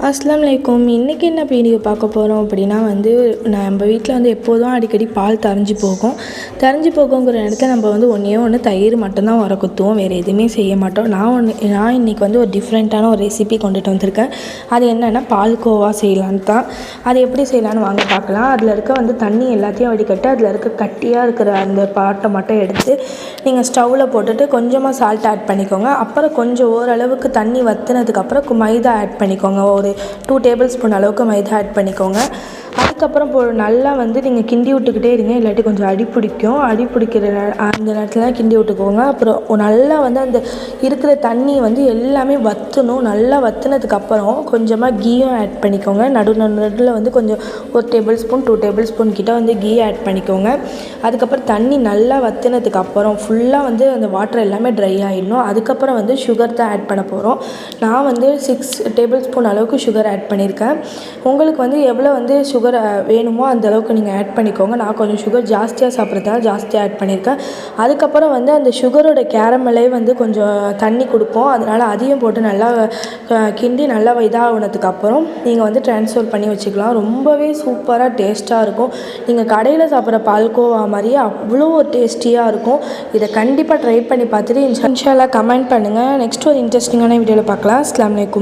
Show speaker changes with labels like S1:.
S1: அஸ்ஸலாமு அலைக்கும். இன்றைக்கி என்ன வீடியோ பார்க்க போகிறோம் அப்படின்னா நம்ம வீட்டில் எப்போதும் அடிக்கடி பால் தரைஞ்சி போகுங்கிற இடத்துல நம்ம ஒன்று தயிர் மட்டும்தான் உர குத்துவோம், வேறு எதுவுமே செய்ய மாட்டோம். நான் இன்றைக்கி ஒரு டிஃப்ரெண்ட்டான ஒரு ரெசிபி கொண்டுட்டு வந்திருக்கேன். அது என்னென்னா பால்கோவா செய்யலான்னு தான். அது எப்படி செய்யலான்னு வாங்க பார்க்கலாம். அதில் இருக்க தண்ணி எல்லாத்தையும் வடிகட்டு அதில் இருக்க கட்டியாக இருக்கிற அந்த பாட்டை மட்டும் எடுத்து நீங்கள் ஸ்டவ்வில் போட்டுட்டு கொஞ்சமாக சால்ட் ஆட் பண்ணிக்கோங்க. அப்புறம் கொஞ்சம் ஓரளவுக்கு தண்ணி வற்றினதுக்கப்புறம் மைதா ஆட் பண்ணிக்கோங்க. ஒரு 2 டேபிள் ஸ்பூன் அளவுக்கு மைதா ஆட் பண்ணிக்கோங்க. அதுக்கப்புறம் நல்லா நீங்கள் கிண்டி விட்டுக்கிட்டே இருங்க, இல்லாட்டி கொஞ்சம் அடி பிடிக்கிற அந்த நேரத்தில் கிண்டி விட்டுக்கோங்க. அப்புறம் நல்லா அந்த இருக்கிற தண்ணி எல்லாமே வற்றணும். நல்லா வற்றினதுக்கப்புறம் கொஞ்சமாக கீயும் ஆட் பண்ணிக்கோங்க. நடுவில் கொஞ்சம் 1 டேபிள் ஸ்பூன் 2 டேபிள் ஸ்பூன் கிட்ட கீ ஆட் பண்ணிக்கோங்க. அதுக்கப்புறம் தண்ணி நல்லா வற்றினதுக்கப்புறம் ஃபுல்லாக அந்த வாட்டர் எல்லாமே ட்ரை ஆகிடணும். அதுக்கப்புறம் சுகர் தான் ஆட் பண்ண போகிறோம். நான் 6 டேபிள் ஸ்பூன் அளவுக்கு சுகர் ஆட் பண்ணியிருக்கேன். உங்களுக்கு எவ்வளோ சுகர் வேணுமோ அந்த அளவுக்கு நீங்கள் ஆட் பண்ணிக்கோங்க. நான் கொஞ்சம் சுகர் ஜாஸ்தியாக சாப்பிட்றதால ஜாஸ்தியாக ஆட் பண்ணியிருக்கேன். அதுக்கப்புறம் அந்த சுகரோட கேரமலே கொஞ்சம் தண்ணி கொடுப்போம். அதனால் அதையும் போட்டு நல்லா கிண்டி நல்லா இதாகினதுக்கப்புறம் நீங்கள் ட்ரான்ஸ்ஃபர் பண்ணி வச்சுக்கலாம். ரொம்பவே சூப்பராக டேஸ்ட்டாக இருக்கும். நீங்கள் கடையில் சாப்பிட்ற பால்கோவா மாதிரியே அவ்வளோ டேஸ்டியாக இருக்கும். இதை கண்டிப்பாக ட்ரை பண்ணி பார்த்துட்டு இன்ஷா அல்லாஹ் கமெண்ட் பண்ணுங்கள். நெக்ஸ்ட் ஒரு இன்ட்ரெஸ்டிங்கான வீடியோவில் பார்க்கலாம். அஸ்ஸலாமு அலைக்கும்.